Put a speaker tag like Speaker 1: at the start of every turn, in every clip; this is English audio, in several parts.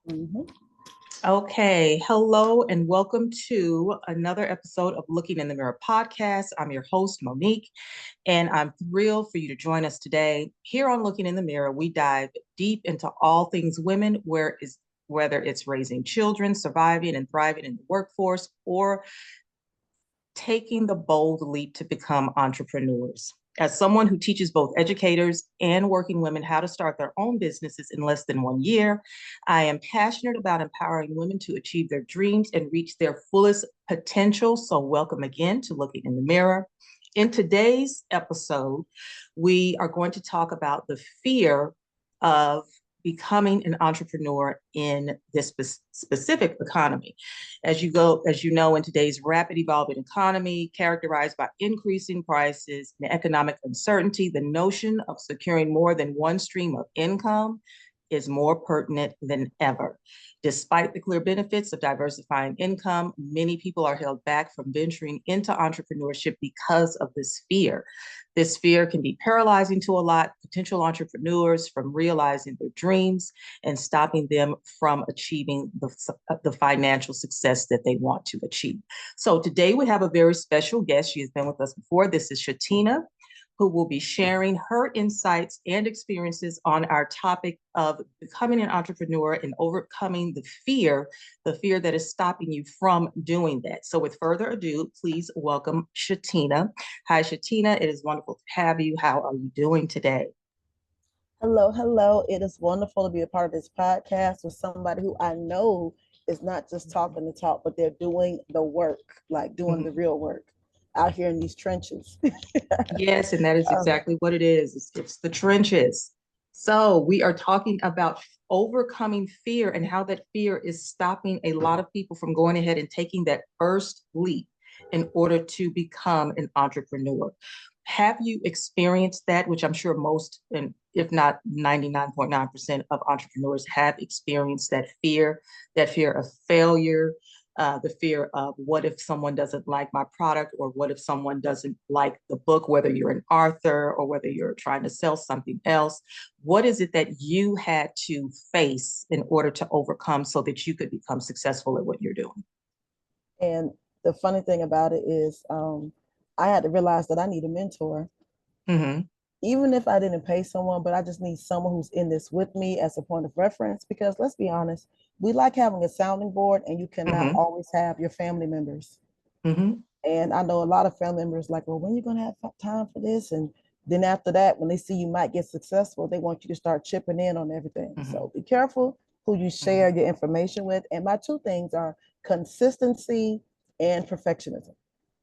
Speaker 1: Mhm.
Speaker 2: Okay, hello and welcome to another episode of Looking in the Mirror podcast. I'm your host, Monique, and I'm thrilled for you to join us today. Here on Looking in the Mirror, we dive deep into all things women, whether it's raising children, surviving and thriving in the workforce, or taking the bold leap to become entrepreneurs. As someone who teaches both educators and working women how to start their own businesses in less than 1 year, I am passionate about empowering women to achieve their dreams and reach their fullest potential. So, welcome again to Looking in the Mirror. In today's episode, we are going to talk about the fear of becoming an entrepreneur in this specific economy. As you know, in today's rapid evolving economy, characterized by increasing prices and economic uncertainty, the notion of securing more than one stream of income is more pertinent than ever. Despite the clear benefits of diversifying income, many people are held back from venturing into entrepreneurship because of this fear. This fear can be paralyzing to a lot of potential entrepreneurs from realizing their dreams and stopping them from achieving the financial success that they want to achieve. So today we have a very special guest. She has been with us before. This is Shatina, who will be sharing her insights and experiences on our topic of becoming an entrepreneur and overcoming the fear that is stopping you from doing that. So with further ado, please welcome Shatina. Hi, Shatina. It is wonderful to have you. How are you doing today?
Speaker 1: Hello, hello. It is wonderful to be a part of this podcast with somebody who I know is not just talking the talk, but they're doing the work, like doing the
Speaker 2: Mhm.
Speaker 1: real work out here in these trenches.
Speaker 2: Yes, and that is
Speaker 1: um,
Speaker 2: exactly what it is. It's the trenches. So we are talking about overcoming fear and how that fear is stopping a lot of people from going ahead and taking that first leap in order to become an entrepreneur. Have you experienced that, which I'm sure most, and if not 99.9% of entrepreneurs have experienced that fear of failure, the fear of what if someone doesn't like my product, or what if someone doesn't like the book, whether you're an author or whether you're trying to sell something else. What is it that you had to face in order to overcome so that you could become successful at what you're doing?
Speaker 1: and the funny thing about it is, I had to realize that I need a mentor,
Speaker 2: Mm-hmm.
Speaker 1: even if I didn't pay someone, but I just need someone who's in this with me as a point of reference. Because let's be honest, we like having a sounding board, and you cannot
Speaker 2: Mm-hmm.
Speaker 1: always have your family members.
Speaker 2: Mm-hmm.
Speaker 1: And I know a lot of family members like, well, when are you going to have time for this? And then after that, when they see you might get successful, they want you to start chipping in on everything.
Speaker 2: Mm-hmm.
Speaker 1: So be careful who you
Speaker 2: Mm-hmm.
Speaker 1: share your information with. And my two things are consistency and perfectionism.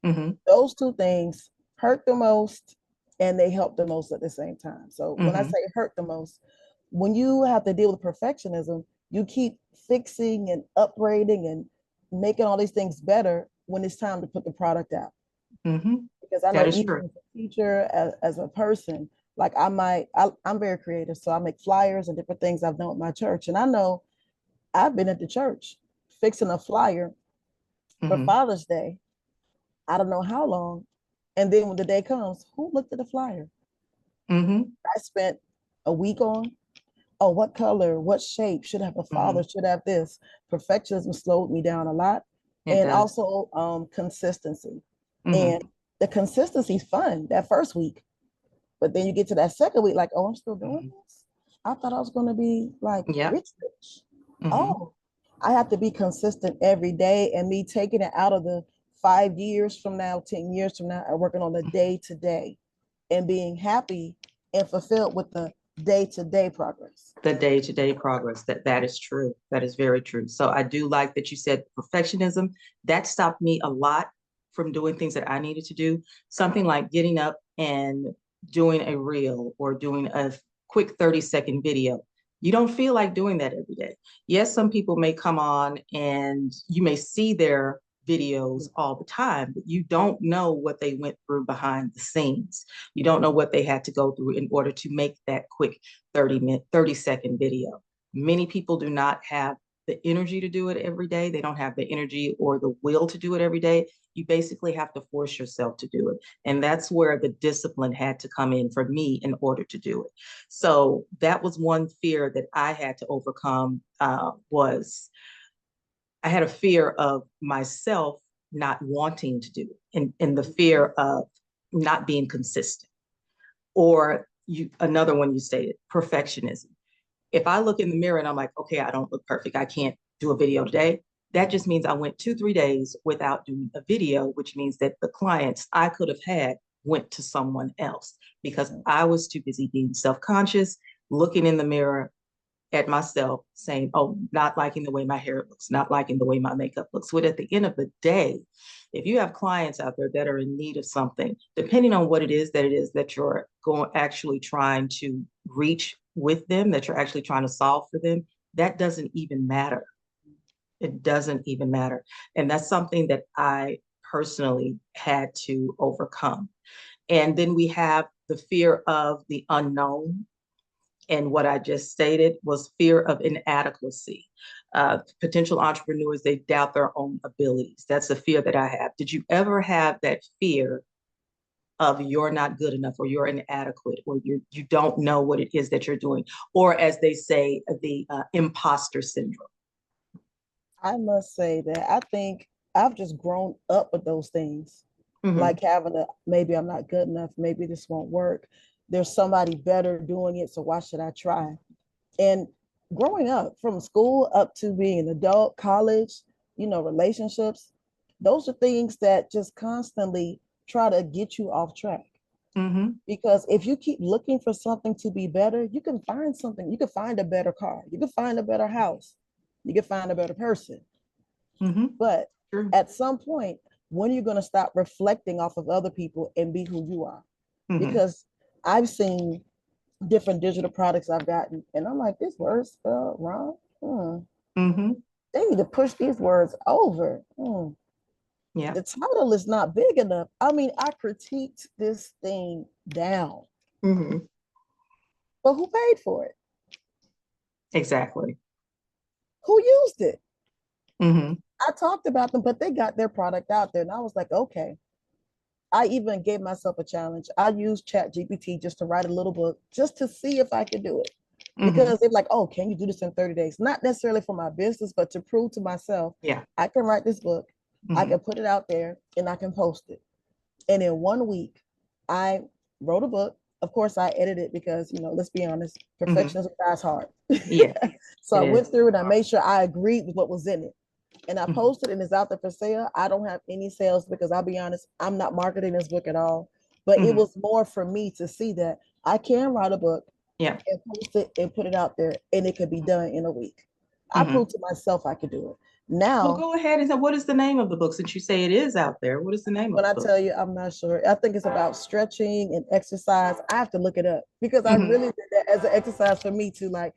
Speaker 2: Mm-hmm.
Speaker 1: Those two things hurt the most and they help the most at the same time. So when I
Speaker 2: Mm-hmm.
Speaker 1: say hurt the most, when you have to deal with perfectionism, you keep fixing and upgrading and making all these things better when it's time to put the product out.
Speaker 2: Mm-hmm.
Speaker 1: Because I
Speaker 2: That
Speaker 1: know
Speaker 2: is
Speaker 1: even
Speaker 2: true.
Speaker 1: as a teacher, as a person, like I'm very creative. So I make flyers and different things I've done with my church. And I know I've been at the church fixing a flyer for
Speaker 2: Mm-hmm.
Speaker 1: Father's Day. I don't know how long. And then when the day comes, who looked at the flyer?
Speaker 2: Mm-hmm.
Speaker 1: I spent a week on, oh, what color, what shape, should have a
Speaker 2: Mm-hmm.
Speaker 1: father, should have this. Perfectionism slowed me down a lot.
Speaker 2: It
Speaker 1: And
Speaker 2: does.
Speaker 1: also consistency. And
Speaker 2: Mm-hmm.
Speaker 1: the consistency is fun that first week. But then you get to that second week, like, oh, I'm still doing
Speaker 2: Mm-hmm.
Speaker 1: this. I thought I was going to be like
Speaker 2: Yep.
Speaker 1: rich, rich.
Speaker 2: Mm-hmm.
Speaker 1: Oh, I have to be consistent every day. And me taking it out of the 5 years from now, 10 years from now, and working on the day to day and being happy and fulfilled with the day to day progress.
Speaker 2: The day-to-day progress. That is true. That is very true. So I do like that you said perfectionism. That stopped me a lot from doing things that I needed to do. Something like getting up and doing a reel or doing a quick 30-second video. You don't feel like doing that every day. Yes, some people may come on and you may see their videos all the time, but you don't know what they went through behind the scenes. You don't know what they had to go through in order to make that quick 30-second video. Many people do not have the energy to do it every day. They don't have the energy or the will to do it every day. You basically have to force yourself to do it. And that's where the discipline had to come in for me in order to do it. So that was one fear that I had to overcome, was I had a fear of myself not wanting to do it, and the fear of not being consistent. Or another one you stated, perfectionism. If I look in the mirror and I'm like, okay, I don't look perfect, I can't do a video today, that just means I went 2-3 days without doing a video, which means that the clients I could have had went to someone else because I was too busy being self-conscious, looking in the mirror at myself saying, oh, not liking the way my hair looks, not liking the way my makeup looks. But at the end of the day, if you have clients out there that are in need of something, depending on what it is that you're actually trying to reach with them, that you're actually trying to solve for them, that doesn't even matter. It doesn't even matter. And that's something that I personally had to overcome. And then we have the fear of the unknown. And what I just stated was fear of inadequacy. Potential entrepreneurs, they doubt their own abilities. That's a fear that I have. Did you ever have that fear of you're not good enough, or you're inadequate, or you don't know what it is that you're doing? Or as they say, the imposter syndrome.
Speaker 1: I must say that I think I've just grown up with those things.
Speaker 2: Mm-hmm.
Speaker 1: Like having maybe I'm not good enough, maybe this won't work. There's somebody better doing it, so why should I try? And growing up from school up to being an adult, college, relationships, those are things that just constantly try to get you off track.
Speaker 2: Mm-hmm.
Speaker 1: Because if you keep looking for something to be better, you can find something. You can find a better car. You can find a better house. You can find a better person.
Speaker 2: Mm-hmm.
Speaker 1: But
Speaker 2: True.
Speaker 1: at some point, when are you going to stop reflecting off of other people and be who you are?
Speaker 2: Mm-hmm.
Speaker 1: Because I've seen different digital products I've gotten, and I'm like, this word spelled wrong.
Speaker 2: Mm-hmm.
Speaker 1: They need to push these words over.
Speaker 2: Yeah.
Speaker 1: The title is not big enough. I mean, I critiqued this thing down.
Speaker 2: Mm-hmm.
Speaker 1: But who paid for it?
Speaker 2: Exactly.
Speaker 1: Who used it?
Speaker 2: Mm-hmm.
Speaker 1: I talked about them, but they got their product out there. And I was like, okay. I even gave myself a challenge. I used Chat GPT just to write a little book, just to see if I could do it. Because they're like, oh, can you do this in 30 days? Not necessarily for my business, but to prove to myself,
Speaker 2: yeah,
Speaker 1: I can write this book, I can put it out there, and I can post it. And in 1 week, I wrote a book. Of course, I edited it because, let's be honest, perfection is a guy's heart.
Speaker 2: Yeah,
Speaker 1: So I went
Speaker 2: is.
Speaker 1: through it. I made sure I agreed with what was in it. And I posted and it's out there for sale. I don't have any sales because I'll be honest, I'm not marketing this book at all. But it was more for me to see that I can write a book,
Speaker 2: yeah,
Speaker 1: and post it and put it out there, and it could be done in a week. I proved to myself I could do it. Now,
Speaker 2: well, go ahead and say, what is the name of the book? Since you say it is out there, what is the name of
Speaker 1: when
Speaker 2: the
Speaker 1: I
Speaker 2: book?
Speaker 1: tell you, I'm not sure. I think it's about stretching and exercise. I have to look it up because I really did that as an exercise for me to like,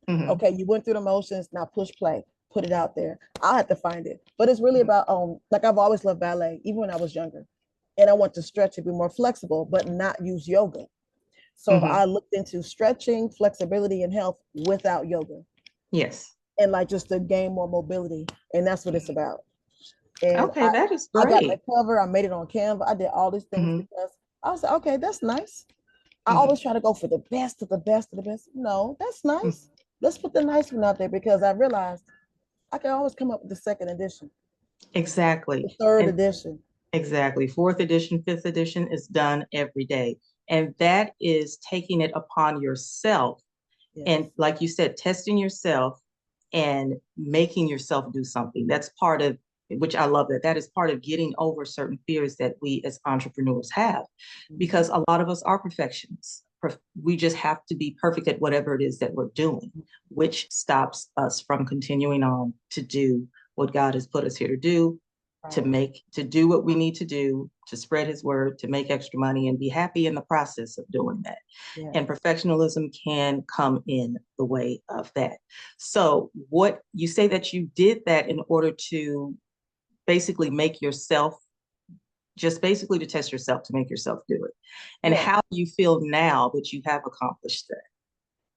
Speaker 1: okay, you went through the motions, now push play, put it out there. I'll have to find it. But it's really about like I've always loved ballet, even when I was younger. And I want to stretch and be more flexible, but not use yoga. So I looked into stretching, flexibility, and health without yoga.
Speaker 2: Yes.
Speaker 1: And like just to gain more mobility. And that's what it's about. And
Speaker 2: Okay, that is
Speaker 1: I got the
Speaker 2: great.
Speaker 1: cover, I made it on Canva. I did all these things because I was like, okay, that's nice. I always try to go for the best of the best of the best. No, that's nice. Let's put the nice one out there because I realized I can always come up with the second edition,
Speaker 2: Exactly.
Speaker 1: the third
Speaker 2: And
Speaker 1: edition.
Speaker 2: exactly. Fourth edition, fifth edition is done every day. And that is taking it upon yourself.
Speaker 1: Yes.
Speaker 2: And like you said, testing yourself and making yourself do something. That's part of, which I love that is part of getting over certain fears that we as entrepreneurs have, because a lot of us are perfectionists. We just have to be perfect at whatever it is that we're doing, which stops us from continuing on to do what God has put us here to do, to do what we need to do, to spread his word, to make extra money and be happy in the process of doing that. Yeah. And perfectionism can come in the way of that. So what you say that you did that in order to basically make yourself, just basically to test yourself, to make yourself do it. And how do you feel now that you have accomplished that?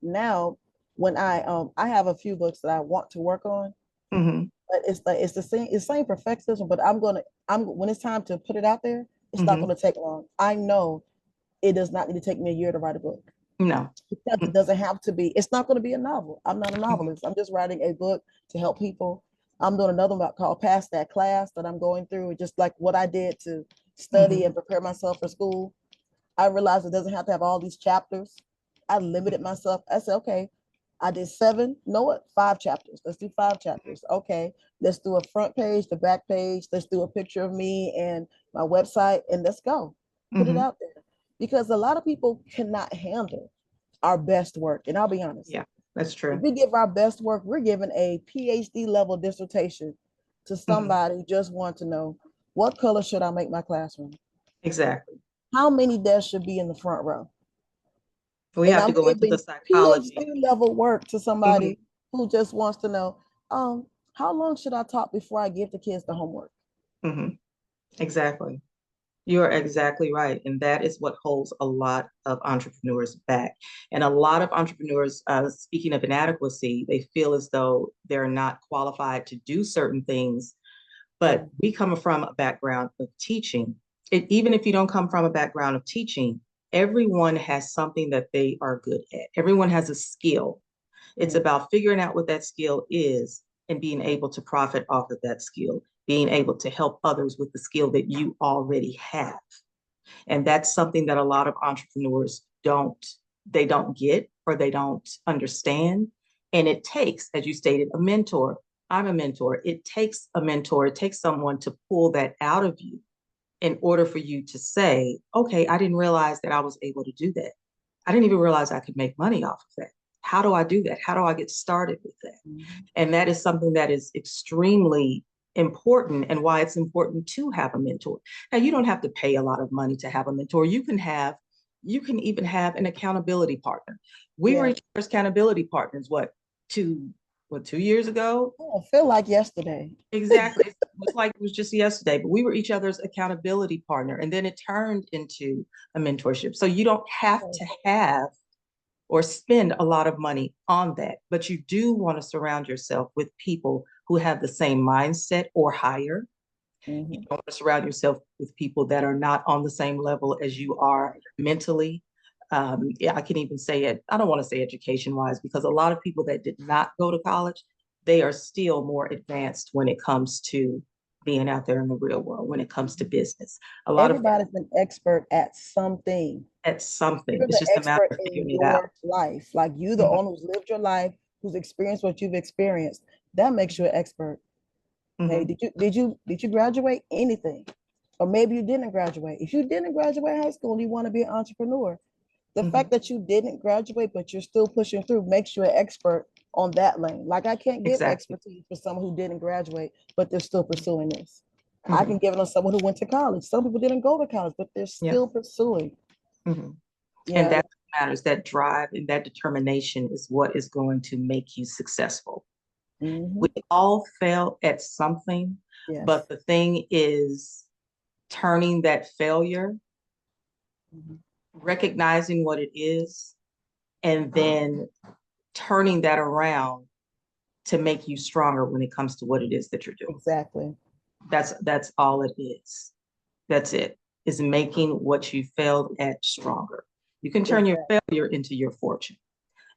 Speaker 1: Now, when I have a few books that I want to work on,
Speaker 2: Mm-hmm.
Speaker 1: But it's the same perfectionism. But I'm when it's time to put it out there, it's not
Speaker 2: Mm-hmm.
Speaker 1: going to take long. I know it does not need to take me a year to write a book.
Speaker 2: No.
Speaker 1: Because it doesn't have to be, it's not going to be a novel. I'm not a
Speaker 2: Mm-hmm.
Speaker 1: novelist. I'm just writing a book to help people. I'm doing another one called Pass That Class that I'm going through, just like what I did to study
Speaker 2: Mm-hmm.
Speaker 1: and prepare myself for school. I realized it doesn't have to have all these chapters. I limited myself. I said, okay, I did 7, know what? 5 chapters. Let's do 5 chapters. Okay, let's do a front page, the back page. Let's do a picture of me and my website, and let's go. Put it
Speaker 2: Mm-hmm.
Speaker 1: out there. Because a lot of people cannot handle our best work. And I'll be honest,
Speaker 2: Yeah, that's
Speaker 1: if
Speaker 2: true.
Speaker 1: we give our best work, we're giving a PhD level dissertation to
Speaker 2: Mm-hmm.
Speaker 1: somebody who just want to know, what color should I make my classroom?
Speaker 2: Exactly.
Speaker 1: How many desks should be in the front row?
Speaker 2: We
Speaker 1: And
Speaker 2: have to
Speaker 1: I'm
Speaker 2: go into the
Speaker 1: giving
Speaker 2: psychology.
Speaker 1: PhD level work to
Speaker 2: Mm-hmm.
Speaker 1: somebody who just wants to know, how long should I talk before I give the kids the homework?
Speaker 2: Mm-hmm. Exactly. You're exactly right. And that is what holds a lot of entrepreneurs back. And a lot of entrepreneurs, speaking of inadequacy, they feel as though they're not qualified to do certain things.
Speaker 1: Yeah.
Speaker 2: But we come from a background of teaching. Even if you don't come from a background of teaching, everyone has something that they are good at. Everyone has a skill. It's
Speaker 1: Mm.
Speaker 2: about figuring out what that skill is and being able to profit off of that skill, being able to help others with the skill that you already have. And that's something that a lot of entrepreneurs they don't get or they don't understand. And it takes, as you stated, a mentor. I'm a mentor. It takes a mentor. It takes someone to pull that out of you in order for you to say, okay, I didn't realize that I was able to do that. I didn't even realize I could make money off of that. How do I do that? How do I get started with that?
Speaker 1: Mhm.
Speaker 2: And that is something that is extremely important and why it's important to have a mentor. Now, you don't have to pay a lot of money to have a mentor. You can even have an accountability partner. We were
Speaker 1: Yeah.
Speaker 2: each other's accountability partners, two, 2 years ago?
Speaker 1: Oh, I feel like yesterday.
Speaker 2: Exactly. It was like it was just yesterday, but we were each other's accountability partner. And then it turned into a mentorship. So you don't have to have or spend a lot of money on that, but you do want to surround yourself with people who have the same mindset or higher. You
Speaker 1: Mhm.
Speaker 2: don't want to surround yourself with people that are not on the same level as you are
Speaker 1: Right.
Speaker 2: mentally. Yeah, I can even say it. I don't want to say education wise, because a lot of people that did not go to college, they are still more advanced when it comes to being out there in the real world, when it comes to business. A lot of
Speaker 1: Everybody's an expert at something.
Speaker 2: at something.
Speaker 1: You're
Speaker 2: It's
Speaker 1: the
Speaker 2: just a matter
Speaker 1: expert
Speaker 2: of
Speaker 1: in
Speaker 2: figuring it out.
Speaker 1: your life. Like you, the
Speaker 2: Mhm.
Speaker 1: owner who's lived your life, who's experienced what you've experienced. That makes you an expert. Hey,
Speaker 2: Mhm.
Speaker 1: did you graduate anything? Or maybe you didn't graduate. If you didn't graduate high school and you want to be an entrepreneur, the
Speaker 2: Mhm.
Speaker 1: fact that you didn't graduate but you're still pushing through makes you an expert on that lane. Like I can't give
Speaker 2: Exactly.
Speaker 1: expertise for someone who didn't graduate, but they're still pursuing this. I can
Speaker 2: Mhm.
Speaker 1: give it on someone who went to college. Some people didn't go to college, but they're
Speaker 2: Yeah.
Speaker 1: still pursuing.
Speaker 2: Mhm. And
Speaker 1: Yeah.
Speaker 2: that matters. That drive and that determination is what is going to make you successful. We
Speaker 1: Hmm.
Speaker 2: all fail at something, but
Speaker 1: Yes.
Speaker 2: the thing is turning that failure,
Speaker 1: Mhm.
Speaker 2: recognizing what it is, and then turning that around to make you stronger when it comes to what it is that you're doing.
Speaker 1: Exactly.
Speaker 2: That's all it is. That's it, is making what you failed at stronger. You can turn your
Speaker 1: Exactly.
Speaker 2: failure into your fortune.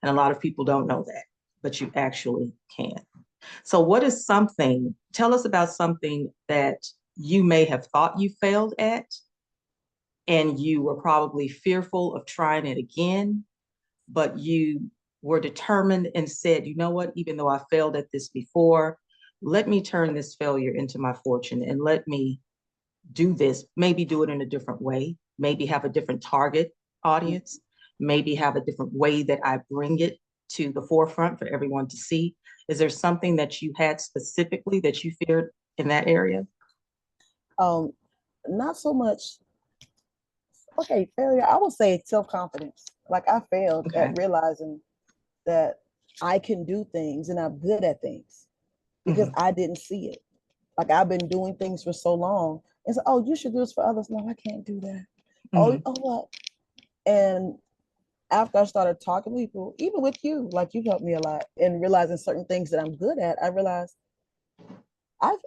Speaker 2: And a lot of people don't know that, but you actually can. So, tell us about something that you may have thought you failed at, and you were probably fearful of trying it again, but you were determined and said, you know what, even though I failed at this before, let me turn this failure into my fortune and let me do this, maybe do it in a different way, maybe have a different target audience, maybe have a different way that I bring it to the forefront for everyone to see. Is there something that you had specifically that you feared in that area?
Speaker 1: Um, Not so much. Okay, failure. I would say self-confidence. Like I failed
Speaker 2: Okay.
Speaker 1: at realizing that I can do things and I'm good at things because
Speaker 2: Hmm.
Speaker 1: I didn't see it. Like I've been doing things for so long. And so, oh, you should do this for others. No, I can't do that. Oh,
Speaker 2: Hmm.
Speaker 1: oh what? And after I started talking to people, even with you, like you helped me a lot in realizing certain things that I'm good at, I realized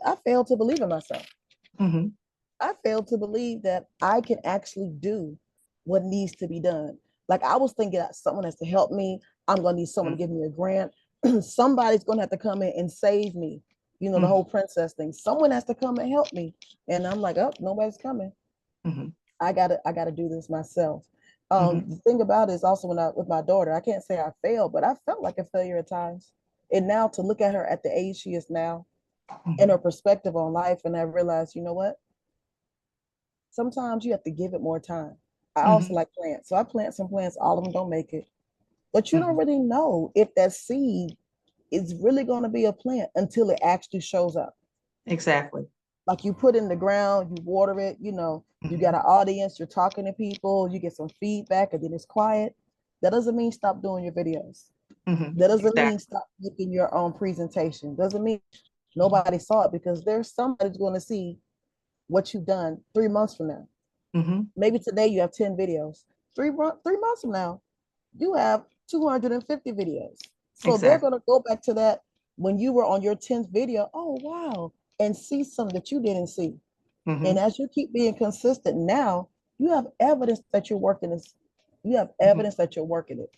Speaker 1: I failed to believe in myself.
Speaker 2: Mm-hmm.
Speaker 1: I failed to believe that I can actually do what needs to be done. Like I was thinking that someone has to help me. I'm gonna need someone to give me a grant. Somebody's gonna have to come in and save me. You know, the whole princess thing. Someone has to come and help me. And I'm like, oh, nobody's coming.
Speaker 2: Mm-hmm.
Speaker 1: I gotta do this myself.
Speaker 2: Mm-hmm.
Speaker 1: The thing about it is also when I with my daughter, I can't say I failed, but I felt like a failure at times. And now to look at her at the age she is now and her perspective on life, and I realized, you know what? Sometimes you have to give it more time. I also
Speaker 2: Mm-hmm.
Speaker 1: like plants. So I plant some plants, all of them don't make it. But you don't
Speaker 2: Mm-hmm.
Speaker 1: really know if that seed is really going to be a plant until it actually shows up.
Speaker 2: Exactly.
Speaker 1: Like you put in the ground, you water it, you got
Speaker 2: Mm-hmm.
Speaker 1: an audience, you're talking to people, you get some feedback, and then it's quiet. That doesn't mean stop doing your videos.
Speaker 2: Mm-hmm.
Speaker 1: That doesn't mean
Speaker 2: Exactly.
Speaker 1: stop making your own presentation. Doesn't mean nobody saw it because there's somebody's going to see what you've done 3 months from now.
Speaker 2: Mm-hmm.
Speaker 1: Maybe today you have 10 videos. 3 months from now, you have 250 videos. So they're
Speaker 2: Exactly.
Speaker 1: going to go back to that when you were on your 10th video. Oh, wow. And see something that you didn't see. And
Speaker 2: Mm-hmm.
Speaker 1: as you keep being consistent now, you have evidence that you're working this. You have
Speaker 2: Mm-hmm.
Speaker 1: evidence that you're working it.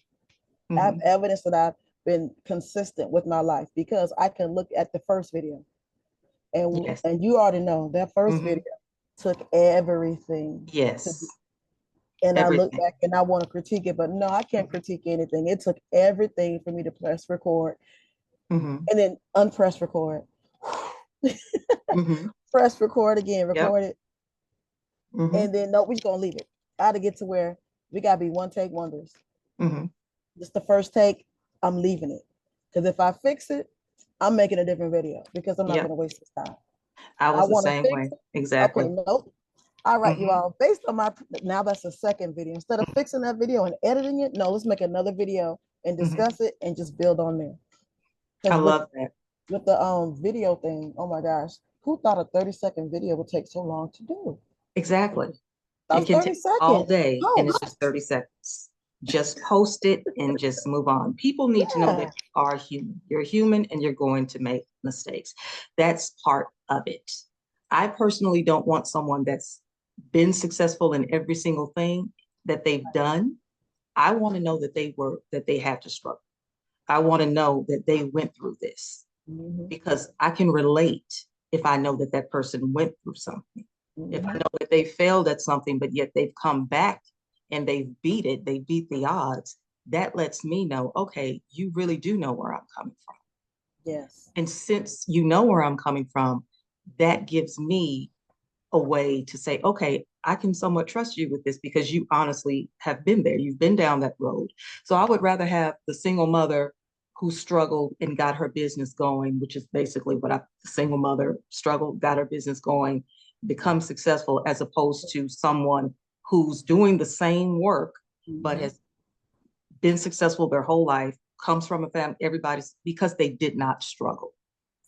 Speaker 1: I have
Speaker 2: Mm-hmm.
Speaker 1: evidence that I've been consistent with my life because I can look at the first video
Speaker 2: Yes.
Speaker 1: and you already know that first
Speaker 2: Mm-hmm.
Speaker 1: video took everything to
Speaker 2: Yes.
Speaker 1: do. And I look
Speaker 2: Everything.
Speaker 1: back and I want to critique it, but no, I can't critique anything. It took everything for me to press record
Speaker 2: Mm-hmm.
Speaker 1: and then unpress record.
Speaker 2: Mm-hmm.
Speaker 1: Press record again,
Speaker 2: Yep.
Speaker 1: record it,
Speaker 2: Mm-hmm.
Speaker 1: and then no, we're just gonna leave it. I had to get to where we gotta be one take wonders.
Speaker 2: Mm-hmm.
Speaker 1: Just the first take, I'm leaving it. Because if I fix it, I'm making a different video because I'm not
Speaker 2: Yep.
Speaker 1: gonna waste this time.
Speaker 2: I
Speaker 1: I
Speaker 2: was the
Speaker 1: want to
Speaker 2: same
Speaker 1: fix
Speaker 2: way.
Speaker 1: it. Okay,
Speaker 2: Exactly.
Speaker 1: nope. All right, you
Speaker 2: Mm-hmm.
Speaker 1: all. Based on my now, that's the second video. Instead of fixing that video and editing it, no, let's make another video and
Speaker 2: Mm-hmm.
Speaker 1: discuss it and just build on there.
Speaker 2: I
Speaker 1: Because
Speaker 2: love that.
Speaker 1: with the video thing, oh my gosh, who thought a 30-second video would take so long to do?
Speaker 2: Exactly. It
Speaker 1: That's
Speaker 2: can
Speaker 1: 30
Speaker 2: take all
Speaker 1: seconds.
Speaker 2: day and it's just
Speaker 1: Post.
Speaker 2: 30 seconds. Just post it and just move on. People need to know that
Speaker 1: Yeah.
Speaker 2: you are human. You're human and you're going to make mistakes. That's part of it. I personally don't want someone that's been successful in every single thing that they've done. I want to know that they had to struggle. I want to know that they went through this
Speaker 1: Mhm,
Speaker 2: because I can relate if I know that that person went through something. If I
Speaker 1: mhm.
Speaker 2: know that they failed at something, but yet they've come back and they've beat it, they beat the odds, that lets me know, okay, you really do know where I'm coming from.
Speaker 1: Yes.
Speaker 2: And since you know where I'm coming from, that gives me a way to say, okay, I can somewhat trust you with this because you honestly have been there. You've been down that road. So I would rather have the single mother who struggled and got her business going, which is basically what the single mother struggled, got her business going, become successful, as opposed to someone who's doing the same work, but
Speaker 1: Mhm.
Speaker 2: has been successful their whole life, comes from a family, everybody's because they did not struggle.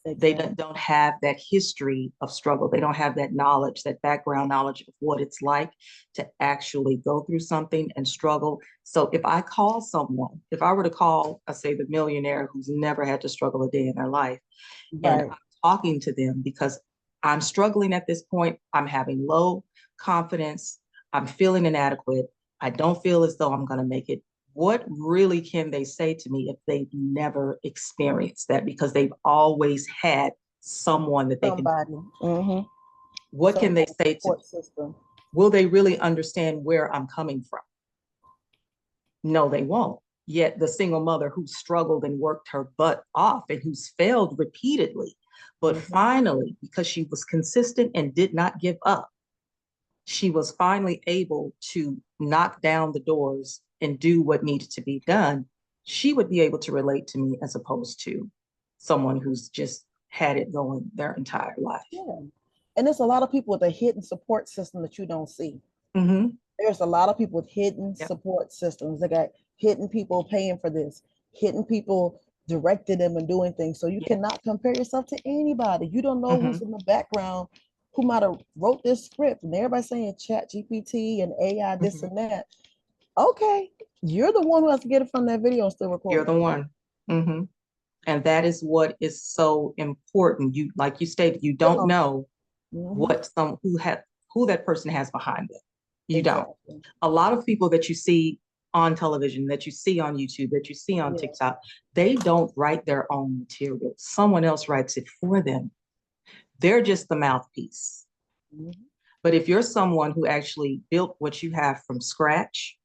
Speaker 2: They
Speaker 1: Exactly.
Speaker 2: don't have that history of struggle. They don't have that knowledge, that background knowledge of what it's like to actually go through something and struggle. So if I call someone, if I were to call, I say the millionaire who's never had to struggle a day in their life, and
Speaker 1: Right.
Speaker 2: I'm talking to them because I'm struggling at this point, I'm having low confidence, I'm feeling inadequate, I don't feel as though I'm going to make it. What really can they say to me if they've never experienced that? Because they've always had someone that they can,
Speaker 1: Somebody. Mm-hmm.
Speaker 2: what
Speaker 1: Some
Speaker 2: can they
Speaker 1: kind of
Speaker 2: say to me?
Speaker 1: support system.
Speaker 2: Will they really understand where I'm coming from? No, they won't. Yet the single mother who struggled and worked her butt off and who's failed repeatedly, but
Speaker 1: Mm-hmm.
Speaker 2: finally, because she was consistent and did not give up, she was finally able to knock down the doors and do what needed to be done. She would be able to relate to me as opposed to someone who's just had it going their entire life.
Speaker 1: Yeah. And there's a lot of people with a hidden support system that you don't see.
Speaker 2: Mm-hmm.
Speaker 1: There's a lot of people with hidden
Speaker 2: Yep.
Speaker 1: support systems. They got hidden people paying for this, hidden people directing them and doing things. So you
Speaker 2: Yeah.
Speaker 1: cannot compare yourself to anybody. You don't know
Speaker 2: Mm-hmm.
Speaker 1: who's in the background, who might have wrote this script, and everybody's saying chat GPT and AI, this
Speaker 2: Mm-hmm.
Speaker 1: and that. Okay, you're the one who has to get it from that video and still
Speaker 2: You're
Speaker 1: record it.
Speaker 2: the one. Mm-hmm. And that is what is so important. You, like you stated, you don't know
Speaker 1: Mhm.
Speaker 2: what who that person has behind them. You don't.
Speaker 1: Exactly.
Speaker 2: A lot of people that you see on television, that you see on YouTube, that you see on
Speaker 1: Yes.
Speaker 2: TikTok, they don't write their own material. Someone else writes it for them. They're just the mouthpiece.
Speaker 1: Mhm.
Speaker 2: But if you're someone who actually built what you have from scratch,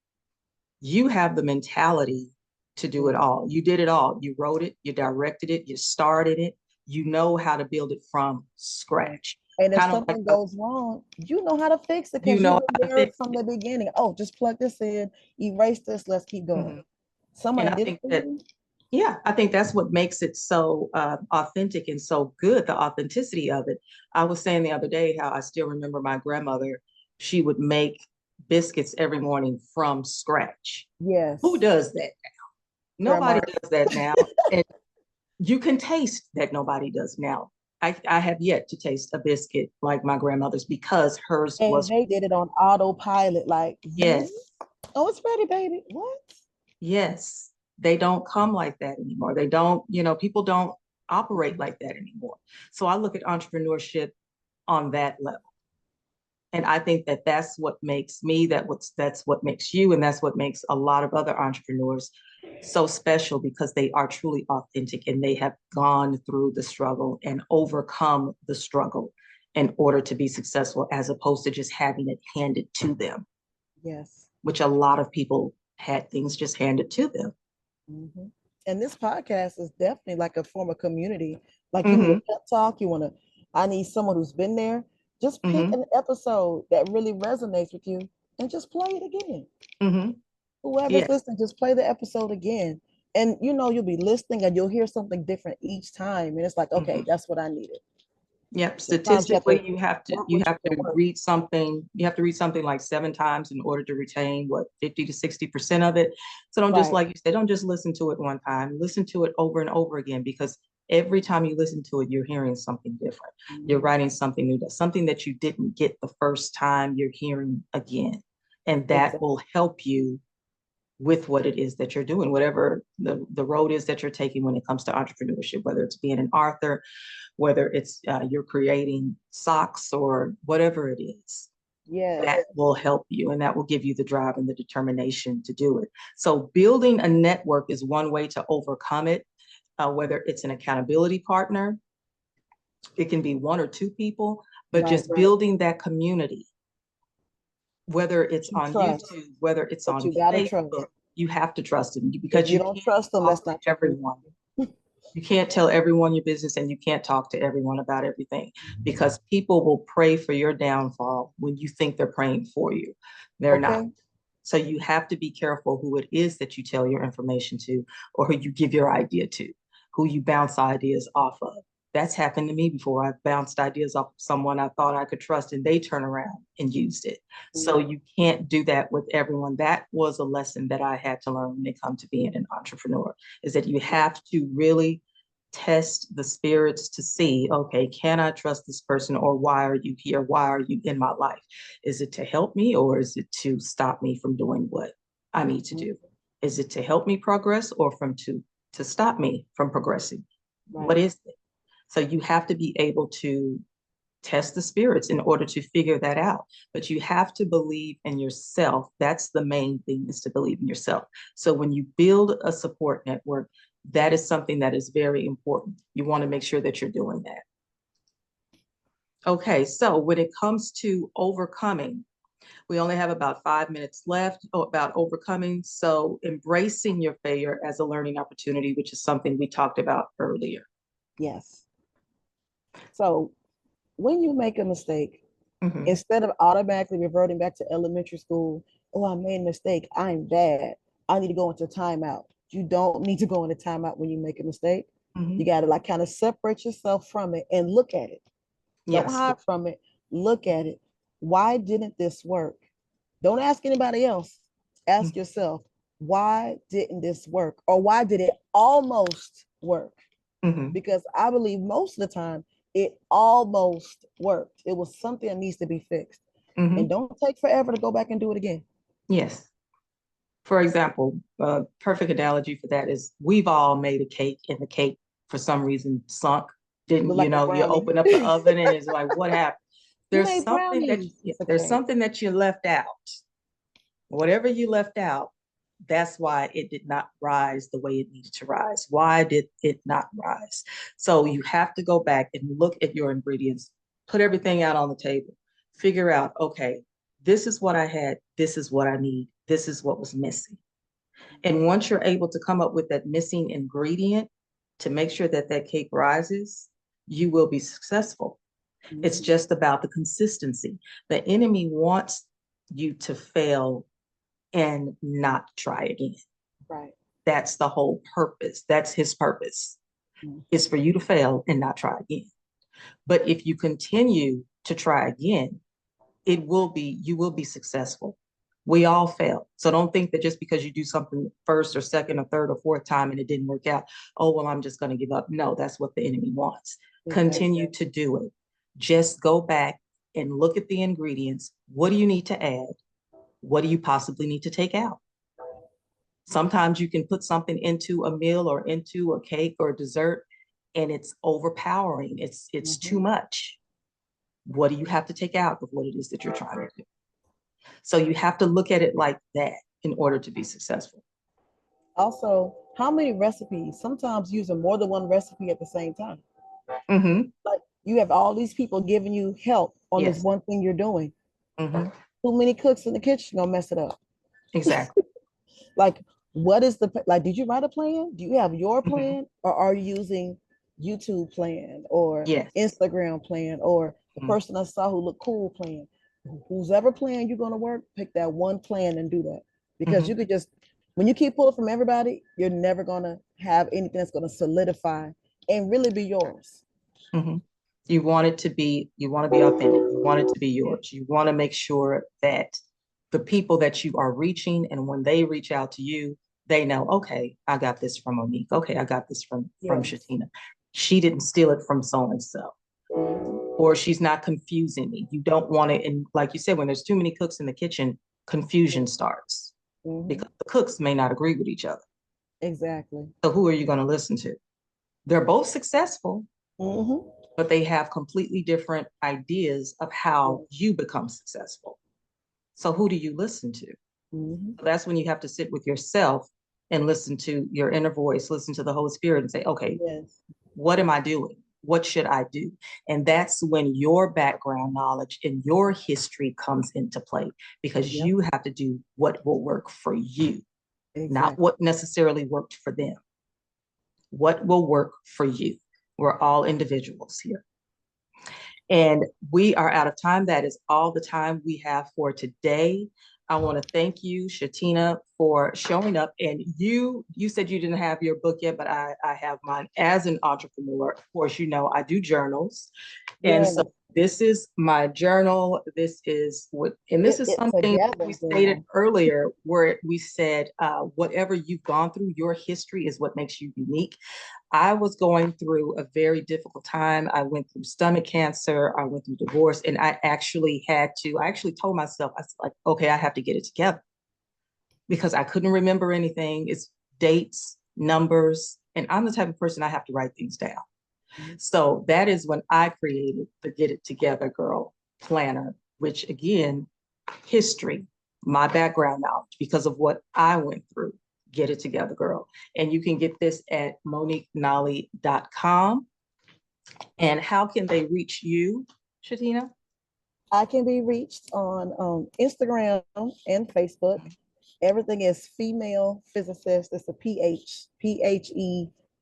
Speaker 2: you have the mentality to do it
Speaker 1: Yes.
Speaker 2: all. You did it all. You wrote it, you directed it, you started it. You know how to build it from
Speaker 1: Yes.
Speaker 2: scratch.
Speaker 1: And if
Speaker 2: Kind of like
Speaker 1: something goes wrong, you know how to fix it
Speaker 2: you
Speaker 1: because you
Speaker 2: know
Speaker 1: were
Speaker 2: how to
Speaker 1: there
Speaker 2: fix
Speaker 1: from
Speaker 2: it.
Speaker 1: the beginning. Oh, just plug this in, erase this, let's keep going.
Speaker 2: Mhm. And
Speaker 1: Somebody
Speaker 2: I
Speaker 1: did it
Speaker 2: think
Speaker 1: for
Speaker 2: that,
Speaker 1: you.
Speaker 2: yeah, I think that's what makes it so authentic and so good, the authenticity of it. I was saying the other day how I still remember my grandmother, she would make biscuits every morning from scratch. Who
Speaker 1: Yes,
Speaker 2: does that? Nobody
Speaker 1: grandma.
Speaker 2: does that now. And you can taste that nobody does now. I have yet to taste a biscuit like my grandmother's because hers
Speaker 1: And
Speaker 2: was,
Speaker 1: they did it on autopilot, like,
Speaker 2: yes,
Speaker 1: oh, it's ready, baby. What?
Speaker 2: yes, they don't come like that anymore. They don't, people don't operate like that anymore. So I look at entrepreneurship on that level. And I think that that's what makes me, that's what makes you, and that's what makes a lot of other entrepreneurs so special because they are truly authentic and they have gone through the struggle and overcome the struggle in order to be successful, as opposed to just having it handed to them,
Speaker 1: Yes.
Speaker 2: which a lot of people had things just handed to them.
Speaker 1: Mhm. And this podcast is definitely like a form of community. Like you need a
Speaker 2: Mm-hmm,
Speaker 1: pep talk, I need someone who's been there. Just pick
Speaker 2: mm-hmm,
Speaker 1: an episode that really resonates with you and just play it again.
Speaker 2: mm-hmm.
Speaker 1: Whoever's
Speaker 2: Yeah.
Speaker 1: listening, just play the episode again. And you'll be listening and you'll hear something different each time. And it's like, okay,
Speaker 2: Mm-hmm.
Speaker 1: that's what I needed.
Speaker 2: Yep.
Speaker 1: Sometimes you have to
Speaker 2: Statistically, you have to
Speaker 1: work
Speaker 2: you
Speaker 1: what you
Speaker 2: have
Speaker 1: can
Speaker 2: to
Speaker 1: work.
Speaker 2: read something, you have to read something like 7 times in order to retain what 50 to 60% of it. So don't just,
Speaker 1: Right.
Speaker 2: like you said, don't just listen to it one time. Listen to it over and over again, because every time you listen to it, you're hearing something different. You're
Speaker 1: Mhm.
Speaker 2: writing something new, something that you didn't get the first time, you're hearing again. And that
Speaker 1: Exactly.
Speaker 2: will help you with what it is that you're doing, whatever the road is that you're taking when it comes to entrepreneurship, whether it's being an author, whether it's you're creating socks or whatever it is,
Speaker 1: Yes.
Speaker 2: that will help you and that will give you the drive and the determination to do it. So building a network is one way to overcome it, whether it's an accountability partner, it can be one or two people, but
Speaker 1: Right.
Speaker 2: just building that community, whether it's
Speaker 1: You
Speaker 2: on
Speaker 1: trust,
Speaker 2: YouTube, whether it's
Speaker 1: but
Speaker 2: on
Speaker 1: you gotta trust.
Speaker 2: Facebook, you have to trust them
Speaker 1: If
Speaker 2: because
Speaker 1: you
Speaker 2: you
Speaker 1: don't
Speaker 2: can't
Speaker 1: trust them,
Speaker 2: talk
Speaker 1: that's
Speaker 2: to
Speaker 1: not your people.
Speaker 2: everyone. You can't tell everyone your business and you can't talk to everyone about everything, because people will pray for your downfall when you think they're praying for you. They're not.
Speaker 1: Okay.
Speaker 2: So you have to be careful who it is that you tell your information to, or who you give your idea to, who you bounce ideas off of. That's happened to me before. I've bounced ideas off of someone I thought I could trust and they turn around and used it. So
Speaker 1: Mhm.
Speaker 2: you can't do that with everyone. That was a lesson that I had to learn when it comes to being an entrepreneur, is that you have to really test the spirits to see, okay, can I trust this person, or why are you here? Why are you in my life? Is it to help me, or is it to stop me from doing what I need to do? Is it to help me progress, or to stop me from progressing? What
Speaker 1: Right.
Speaker 2: is it? So you have to be able to test the spirits in order to figure that out. But you have to believe in yourself. That's the main thing, is to believe in yourself. So when you build a support network, that is something that is very important. You want to make sure that you're doing that. Okay, so when it comes to overcoming, we only have about 5 minutes left about overcoming. So embracing your failure as a learning opportunity, which is something we talked about earlier.
Speaker 1: Yes. So when you make a mistake,
Speaker 2: Mhm,
Speaker 1: instead of automatically reverting back to elementary school, oh, I made a mistake, I'm bad, I need to go into timeout. You don't need to go into timeout when you make a mistake. You
Speaker 2: mhm.
Speaker 1: got to like kind of separate yourself from it and look at it. Don't
Speaker 2: Yes.
Speaker 1: hide from it. Look at it. Why didn't this work? Don't ask anybody else. Ask
Speaker 2: Mhm,
Speaker 1: yourself, why didn't this work? Or why did it almost work?
Speaker 2: mhm,
Speaker 1: Because I believe most of the time it almost worked. It was something that needs to be fixed. And
Speaker 2: mhm.
Speaker 1: don't take forever to go back and do it again.
Speaker 2: Yes. For example, a perfect analogy for that is we've all made a cake and the cake for some reason sunk. Didn't,
Speaker 1: Look
Speaker 2: you
Speaker 1: like a
Speaker 2: know, you
Speaker 1: brownie.
Speaker 2: open up the oven and it's like, what happened?
Speaker 1: You
Speaker 2: There's
Speaker 1: made
Speaker 2: something that,
Speaker 1: brownies.
Speaker 2: yeah,
Speaker 1: It's
Speaker 2: there's
Speaker 1: okay.
Speaker 2: something that you left out. Whatever you left out, that's why it did not rise the way it needed to rise. Why did it not rise? So you have to go back and look at your ingredients, put everything out on the table, figure out, okay, this is what I had, this is what I need, this is what was missing. And once you're able to come up with that missing ingredient to make sure that that cake rises, you will be successful. It's just about the consistency. The enemy wants you to fail and not try again.
Speaker 1: Right.
Speaker 2: That's the whole purpose. That's his purpose, is for you to fail and not try again. But if you continue to try again, you will be successful. We all fail. So don't think that just because you do something first or second or third or fourth time and it didn't work out, oh, well, I'm just going to give up. No, that's what the enemy wants. Continue to do it. Just go back and look at the ingredients. What do you need to add? What do you possibly need to take out? Sometimes you can put something into a meal or into a cake or a dessert and it's overpowering. It's too much. What do you have to take out of what it is that you're trying to do? So you have to look at it like that in order to be successful.
Speaker 1: Also, how many recipes? Sometimes using more than one recipe at the same time.
Speaker 2: Mm-hmm.
Speaker 1: Like you have all these people giving you help on this
Speaker 2: Yes.
Speaker 1: one thing you're doing.
Speaker 2: Mm-hmm.
Speaker 1: Too many cooks in the kitchen gonna mess it up.
Speaker 2: Exactly.
Speaker 1: Like, what is the like? Did you write a plan? Do you have your plan, or are you using YouTube plan or
Speaker 2: Yes.
Speaker 1: Instagram plan or the person I saw who looked cool plan? Who's ever plan you're gonna work, pick that one plan and do that. Because you could just when you keep pulling from everybody, you're never gonna have anything that's gonna solidify and really be yours.
Speaker 2: You want it to be, you want to be authentic. You want it to be yours. You want to make sure that the people that you are reaching, and when they reach out to you, they know, okay, I got this from Monique. Okay, I got this from Shatina. She didn't steal it from so-and-so. Or she's not confusing me. You don't want it. And like you said, when there's too many cooks in the kitchen, confusion starts because the cooks may not agree with each other.
Speaker 1: Exactly.
Speaker 2: So who are you going to listen to? They're both successful, but they have completely different ideas of how you become successful. So who do you listen to? So that's when you have to sit with yourself and listen to your inner voice, listen to the Holy Spirit and say, okay, what am I doing? What should I do? And that's when your background knowledge and your history comes into play, because you have to do what will work for you, not what necessarily worked for them. What will work for you? We're all individuals here. And we are out of time. That is all the time we have for today. I want to thank you, Shatina, for showing up. And you said you didn't have your book yet, but I have mine. As an entrepreneur, of course, you know, I do journals. And so this is my journal. This is what, and this is something we stated earlier, where we said, whatever you've gone through, your history is what makes you unique. I was going through a very difficult time. I went through stomach cancer. I went through divorce, and I actually told myself, I was like, okay, I have to get it together, because I couldn't remember anything. It's dates, numbers, and I'm the type of person I have to write things down. So that is when I created the Get It Together Girl planner, which again, history, my background knowledge, because of what I went through. Get It Together Girl. And you can get this at moniquenolly.com. And how can they reach you, Shatina?
Speaker 1: I can be reached on Instagram and Facebook. Everything is female physicist. It's a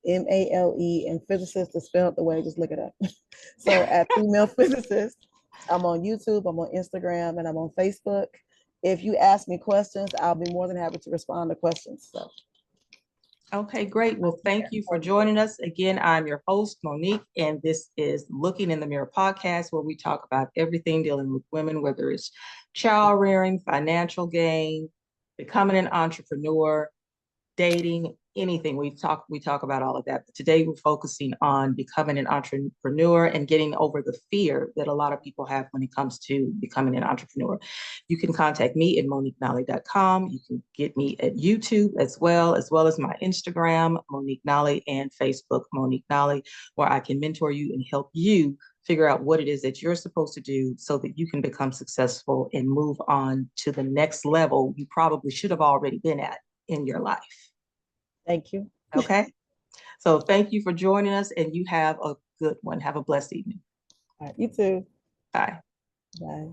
Speaker 1: PHEMALE, and physicist is spelled the way, just look it up. So at female physicist, I'm on YouTube, I'm on Instagram, and I'm on Facebook. If you ask me questions, I'll be more than happy to respond to questions. So.
Speaker 2: Okay, great. Well, thank you for joining us. Again, I'm your host, Monique, and this is Looking in the Mirror podcast, where we talk about everything dealing with women, whether it's child rearing, financial gain, becoming an entrepreneur, dating, anything. We talk about all of that. But today we're focusing on becoming an entrepreneur and getting over the fear that a lot of people have when it comes to becoming an entrepreneur. You can contact me at moniquenolly.com. You can get me at YouTube as well as my Instagram, Monique Nolly, and Facebook, Monique Nolly, where I can mentor you and help you figure out what it is that you're supposed to do so that you can become successful and move on to the next level you probably should have already been at in your life.
Speaker 1: Thank you.
Speaker 2: Okay. So thank you for joining us, and you have a good one. Have a blessed evening.
Speaker 1: All right, you too.
Speaker 2: Bye.
Speaker 1: Bye.